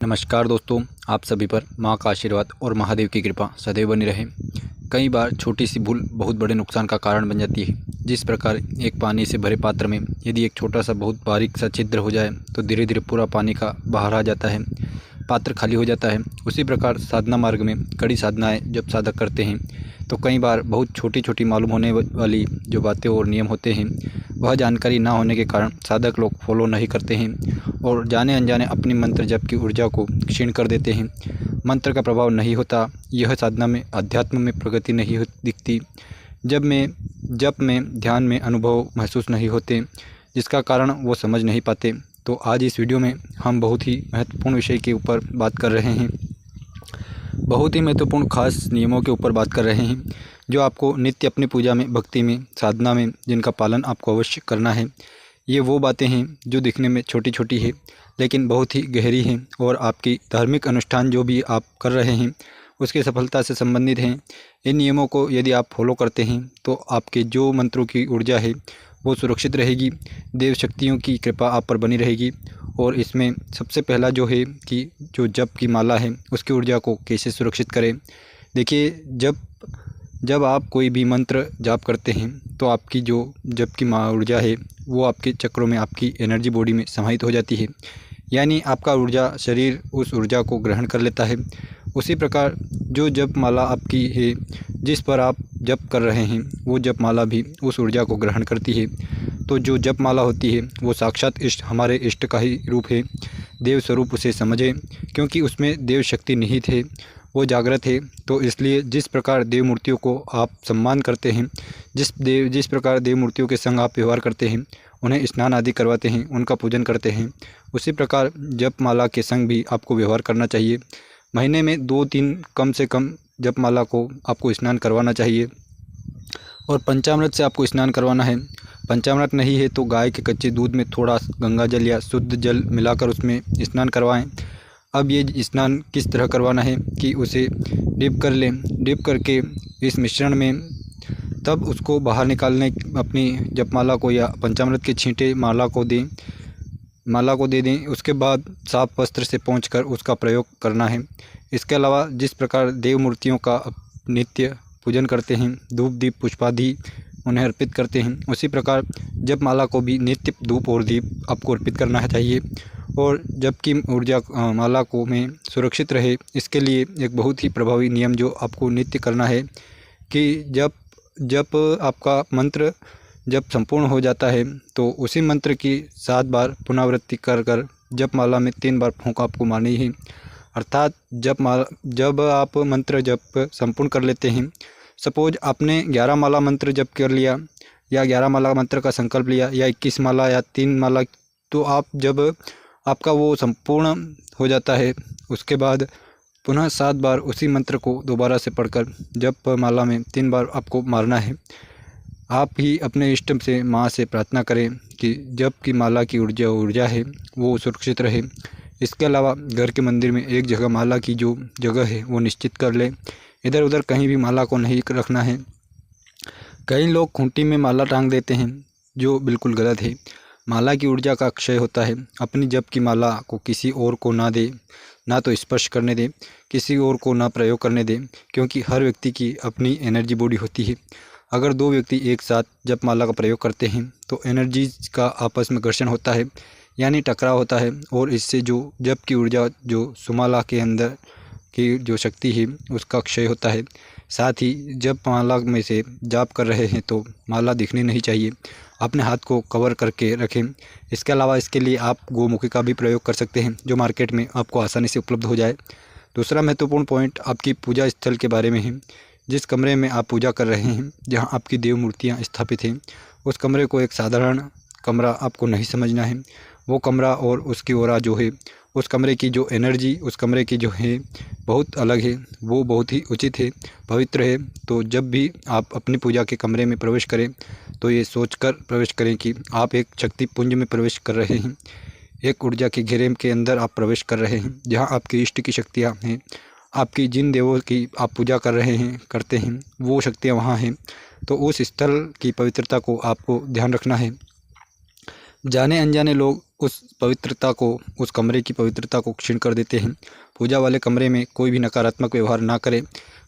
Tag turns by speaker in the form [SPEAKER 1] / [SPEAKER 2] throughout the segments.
[SPEAKER 1] नमस्कार दोस्तों, आप सभी पर माँ का आशीर्वाद और महादेव की कृपा सदैव बनी रहे। कई बार छोटी सी भूल बहुत बड़े नुकसान का कारण बन जाती है। जिस प्रकार एक पानी से भरे पात्र में यदि एक छोटा सा बहुत बारीक सा छिद्र हो जाए तो धीरे धीरे पूरा पानी का बाहर आ जाता है, पात्र खाली हो जाता है। उसी प्रकार साधना मार्ग में कड़ी साधनाएँ जब साधक करते हैं तो कई बार बहुत छोटी छोटी मालूम होने वाली जो बातें और नियम होते हैं वह जानकारी ना होने के कारण साधक लोग फॉलो नहीं करते हैं और जाने अनजाने अपनी मंत्र जप की ऊर्जा को क्षीण कर देते हैं। मंत्र का प्रभाव नहीं होता, यह साधना में अध्यात्म में प्रगति नहीं दिखती। जप में ध्यान में अनुभव महसूस नहीं होते, जिसका कारण वो समझ नहीं पाते। तो आज इस वीडियो में हम बहुत ही महत्वपूर्ण विषय के ऊपर बात कर रहे हैं, बहुत ही महत्वपूर्ण खास नियमों के ऊपर बात कर रहे हैं जो आपको नित्य अपनी पूजा में, भक्ति में, साधना में जिनका पालन आपको अवश्य करना है। ये वो बातें हैं जो दिखने में छोटी छोटी है लेकिन बहुत ही गहरी हैं और आपकी धार्मिक अनुष्ठान जो भी आप कर रहे हैं उसकी सफलता से संबंधित हैं। इन नियमों को यदि आप फॉलो करते हैं तो आपके जो मंत्रों की ऊर्जा है वो सुरक्षित रहेगी, देव शक्तियों की कृपा आप पर बनी रहेगी। और इसमें सबसे पहला जो है कि जो जप की माला है उसकी ऊर्जा को कैसे सुरक्षित करें। देखिए, जब आप कोई भी मंत्र जाप करते हैं तो आपकी जो जप की ऊर्जा है वो आपके चक्रों में, आपकी एनर्जी बॉडी में समाहित हो जाती है, यानी आपका ऊर्जा शरीर उस ऊर्जा को ग्रहण कर लेता है। उसी प्रकार जो जप माला आपकी है, जिस पर आप जप कर रहे हैं, वो जप माला भी उस ऊर्जा को ग्रहण करती है। तो जो जप माला होती है वो साक्षात इष्ट, हमारे इष्ट का ही रूप है, देव स्वरूप उसे समझें, क्योंकि उसमें देव शक्ति निहित है, वो जागृत है। तो इसलिए जिस प्रकार देव मूर्तियों को आप सम्मान करते हैं, जिस प्रकार देव मूर्तियों के संग आप व्यवहार करते हैं, उन्हें स्नान आदि करवाते हैं, उनका पूजन करते हैं, उसी प्रकार जप माला के संग भी आपको व्यवहार करना चाहिए। महीने में 2-3 कम से कम जप माला को आपको स्नान करवाना चाहिए और पंचामृत से आपको स्नान करवाना है। पंचामृत नहीं है तो गाय के कच्चे दूध में थोड़ा गंगा जल या शुद्ध जल मिलाकर उसमें स्नान करवाएं। अब ये स्नान किस तरह करवाना है कि उसे डिप कर लें, डिप करके इस मिश्रण में तब उसको बाहर निकालने, अपनी जपमाला को या पंचामृत के छींटे माला को दे दें। उसके बाद साफ वस्त्र से पोंछकर उसका प्रयोग करना है। इसके अलावा जिस प्रकार देव मूर्तियों का नित्य पूजन करते हैं, धूप दीप पुष्पादि उन्हें अर्पित करते हैं, उसी प्रकार जपमाला को भी नित्य धूप और दीप आपको अर्पित करना चाहिए। और जप की ऊर्जा माला को में सुरक्षित रहे, इसके लिए एक बहुत ही प्रभावी नियम जो आपको नित्य करना है कि जब आपका मंत्र जब संपूर्ण हो जाता है तो उसी मंत्र की 7 बार पुनरावृत्ति कर जप माला में 3 बार फूंक आपको मारनी है। अर्थात जब आप मंत्र जप संपूर्ण कर लेते हैं, सपोज आपने 11 माला मंत्र जप कर लिया या 11 माला मंत्र का संकल्प लिया या 21 माला या 3 माला, तो आप जब आपका वो संपूर्ण हो जाता है उसके बाद पुनः 7 बार उसी मंत्र को दोबारा से पढ़कर जप माला में 3 बार आपको मारना है। आप ही अपने इष्ट से, माँ से प्रार्थना करें कि जप की माला की ऊर्जा है वो सुरक्षित रहे। इसके अलावा घर के मंदिर में एक जगह माला की जो जगह है वो निश्चित कर लें, इधर उधर कहीं भी माला को नहीं रखना है। कई लोग खूंटी में माला टांग देते हैं जो बिल्कुल गलत है। माला की ऊर्जा का क्षय होता है। अपनी जप की माला को किसी और को ना दे, ना तो स्पर्श करने दें, किसी और को ना प्रयोग करने दें, क्योंकि हर व्यक्ति की अपनी एनर्जी बॉडी होती है। अगर 2 व्यक्ति एक साथ जप माला का प्रयोग करते हैं तो एनर्जीज का आपस में घर्षण होता है, यानी टकराव होता है, और इससे जो जप की ऊर्जा, जो सुमाला के अंदर की जो शक्ति है उसका क्षय होता है। साथ ही जब माला में से जाप कर रहे हैं तो माला दिखनी नहीं चाहिए, अपने हाथ को कवर करके रखें। इसके अलावा इसके लिए आप गोमुखी का भी प्रयोग कर सकते हैं जो मार्केट में आपको आसानी से उपलब्ध हो जाए। दूसरा महत्वपूर्ण पॉइंट आपकी पूजा स्थल के बारे में है। जिस कमरे में आप पूजा कर रहे हैं, जहां आपकी देव मूर्तियां स्थापित हैं, उस कमरे को एक साधारण कमरा आपको नहीं समझना है। वो कमरा और उसकी ओरा जो है, उस कमरे की जो एनर्जी, उस कमरे की जो है बहुत अलग है, वो बहुत ही उचित है, पवित्र है। तो जब भी आप अपनी पूजा के कमरे में प्रवेश करें तो ये सोचकर प्रवेश करें कि आप एक शक्ति पुंज में प्रवेश कर रहे हैं, एक ऊर्जा के घेरे के अंदर आप प्रवेश कर रहे हैं, जहाँ आपके इष्ट की शक्तियाँ हैं, आपकी जिन देवों की आप पूजा कर रहे हैं, करते हैं, वो शक्तियाँ वहाँ हैं। तो उस स्थल की पवित्रता को आपको ध्यान रखना है। जाने अनजाने लोग उस कमरे की पवित्रता को क्षीण कर देते हैं। पूजा वाले कमरे में कोई भी नकारात्मक व्यवहार ना करें,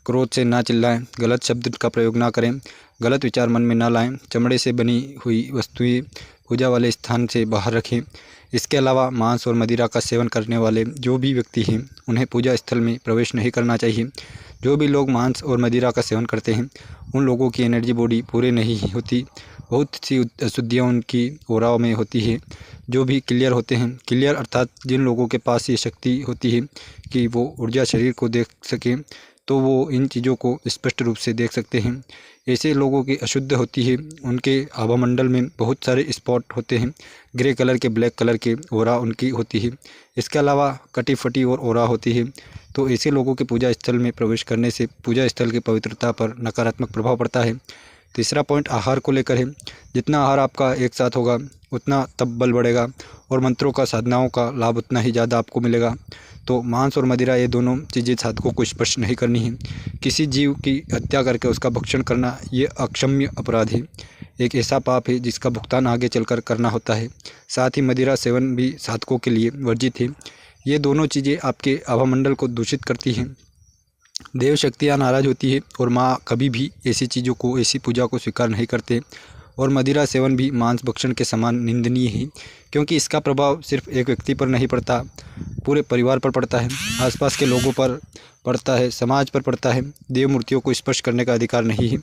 [SPEAKER 1] क्रोध से ना चिल्लाएं, गलत शब्द का प्रयोग ना करें, गलत विचार मन में ना लाएं, चमड़े से बनी हुई वस्तुएं पूजा वाले स्थान से बाहर रखें। इसके अलावा मांस और मदिरा का सेवन करने वाले जो भी व्यक्ति हैं उन्हें पूजा स्थल में प्रवेश नहीं करना चाहिए। जो भी लोग मांस और मदिरा का सेवन करते हैं उन लोगों की एनर्जी बॉडी पूरे नहीं होती, बहुत सी अशुद्धियाँ उनकी ओराव में होती है। जो भी क्लियर होते हैं, क्लियर अर्थात जिन लोगों के पास ये शक्ति होती है कि वो ऊर्जा शरीर को देख सकें, तो वो इन चीज़ों को स्पष्ट रूप से देख सकते हैं। ऐसे लोगों की अशुद्ध होती है, उनके आभामंडल में बहुत सारे स्पॉट होते हैं, ग्रे कलर के, ब्लैक कलर के ओरा उनकी होती है। इसके अलावा कटी फटी और ओरा होती है। तो ऐसे लोगों के पूजा स्थल में प्रवेश करने से पूजा स्थल की पवित्रता पर नकारात्मक प्रभाव पड़ता है। तीसरा पॉइंट आहार को लेकर है। जितना आहार आपका एक साथ होगा उतना तब बल बढ़ेगा और मंत्रों का साधनाओं का लाभ उतना ही ज़्यादा आपको मिलेगा। तो मांस और मदिरा ये दोनों चीज़ें साधकों को स्पर्श नहीं करनी है। किसी जीव की हत्या करके उसका भक्षण करना ये अक्षम्य अपराध है, एक ऐसा पाप है जिसका भुगतान आगे चलकर करना होता है। साथ ही मदिरा सेवन भी साधकों के लिए वर्जित है। ये दोनों चीज़ें आपके आभामंडल को दूषित करती हैं, देव शक्तियाँ नाराज होती है और माँ कभी भी ऐसी चीज़ों को, ऐसी पूजा को स्वीकार नहीं करते। और मदिरा सेवन भी मांस भक्षण के समान निंदनीय है, क्योंकि इसका प्रभाव सिर्फ एक व्यक्ति पर नहीं पड़ता, पूरे परिवार पर पड़ता है, आसपास के लोगों पर पड़ता है, समाज पर पड़ता है। देव मूर्तियों को स्पर्श करने का अधिकार नहीं है।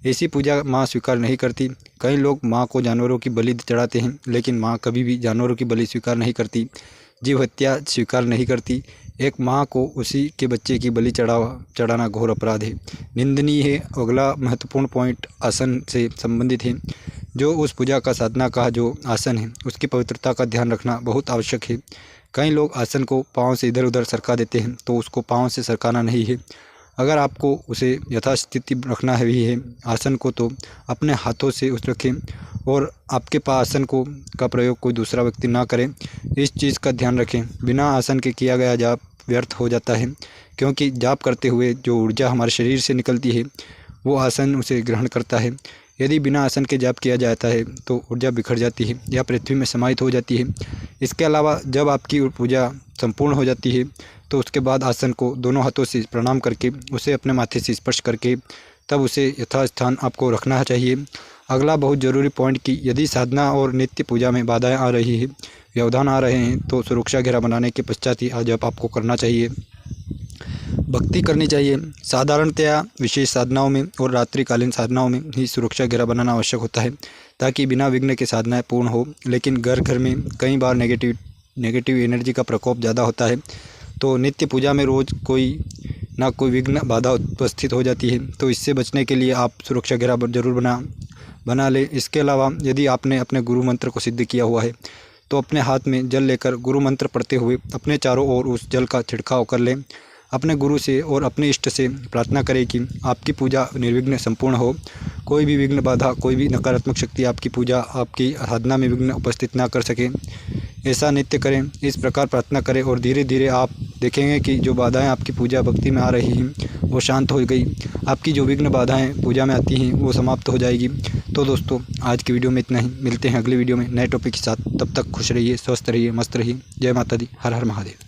[SPEAKER 1] ऐसी पूजा माँ स्वीकार नहीं करती। कई लोग माँ को जानवरों की बलि चढ़ाते हैं, लेकिन माँ कभी भी जानवरों की बलि स्वीकार नहीं करती, जीव हत्या स्वीकार नहीं करती। एक माँ को उसी के बच्चे की बलि चढ़ाना घोर अपराध है, निंदनीय है। अगला महत्वपूर्ण पॉइंट आसन से संबंधित है। जो उस पूजा का साधना का जो आसन है उसकी पवित्रता का ध्यान रखना बहुत आवश्यक है। कई लोग आसन को पाँव से इधर उधर सरका देते हैं, तो उसको पाँव से सरकाना नहीं है। अगर आपको उसे यथास्थिति रखना है आसन को, तो अपने हाथों से उस रखें और आपके पास आसन का प्रयोग कोई दूसरा व्यक्ति ना करें। इस चीज़ का ध्यान रखें। बिना आसन के किया गया जाप व्यर्थ हो जाता है, क्योंकि जाप करते हुए जो ऊर्जा हमारे शरीर से निकलती है वो आसन उसे ग्रहण करता है। यदि बिना आसन के जाप किया जाता है तो ऊर्जा बिखर जाती है या पृथ्वी में समाहित हो जाती है। इसके अलावा जब आपकी पूजा संपूर्ण हो जाती है तो उसके बाद आसन को दोनों हाथों से प्रणाम करके उसे अपने माथे से स्पर्श करके तब उसे यथास्थान आपको रखना चाहिए। अगला बहुत ज़रूरी पॉइंट कि यदि साधना और नित्य पूजा में बाधाएं आ रही है, व्यवधान आ रहे हैं, तो सुरक्षा घेरा बनाने के पश्चात ही जप आपको करना चाहिए, भक्ति करनी चाहिए। साधारणतया विशेष साधनाओं में और रात्रिकालीन साधनाओं में ही सुरक्षा घेरा बनाना आवश्यक होता है, ताकि बिना विघ्न के साधनाएं पूर्ण हो। लेकिन घर में कई बार नेगेटिव एनर्जी का प्रकोप ज़्यादा होता है, तो नित्य पूजा में रोज़ कोई ना कोई विघ्न बाधा उपस्थित हो जाती है। तो इससे बचने के लिए आप सुरक्षा घेरा जरूर बना लें। इसके अलावा यदि आपने अपने गुरु मंत्र को सिद्ध किया हुआ है तो अपने हाथ में जल लेकर गुरु मंत्र पढ़ते हुए अपने चारों ओर उस जल का छिड़काव कर लें। अपने गुरु से और अपने इष्ट से प्रार्थना करें कि आपकी पूजा निर्विघ्न संपूर्ण हो, कोई भी विघ्न बाधा, कोई भी नकारात्मक शक्ति आपकी पूजा, आपकी साधना में विघ्न उपस्थित ना कर सके। ऐसा नित्य करें, इस प्रकार प्रार्थना करें और धीरे धीरे आप देखेंगे कि जो बाधाएं आपकी पूजा भक्ति में आ रही हैं वो शांत हो गई। आपकी जो विघ्न बाधाएं पूजा में आती हैं वो समाप्त हो जाएगी। तो दोस्तों आज की वीडियो में इतना ही, मिलते हैं अगली वीडियो में नए टॉपिक के साथ। तब तक खुश रहिए, स्वस्थ रहिए, मस्त रहिए। जय माता दी, हर हर महादेव।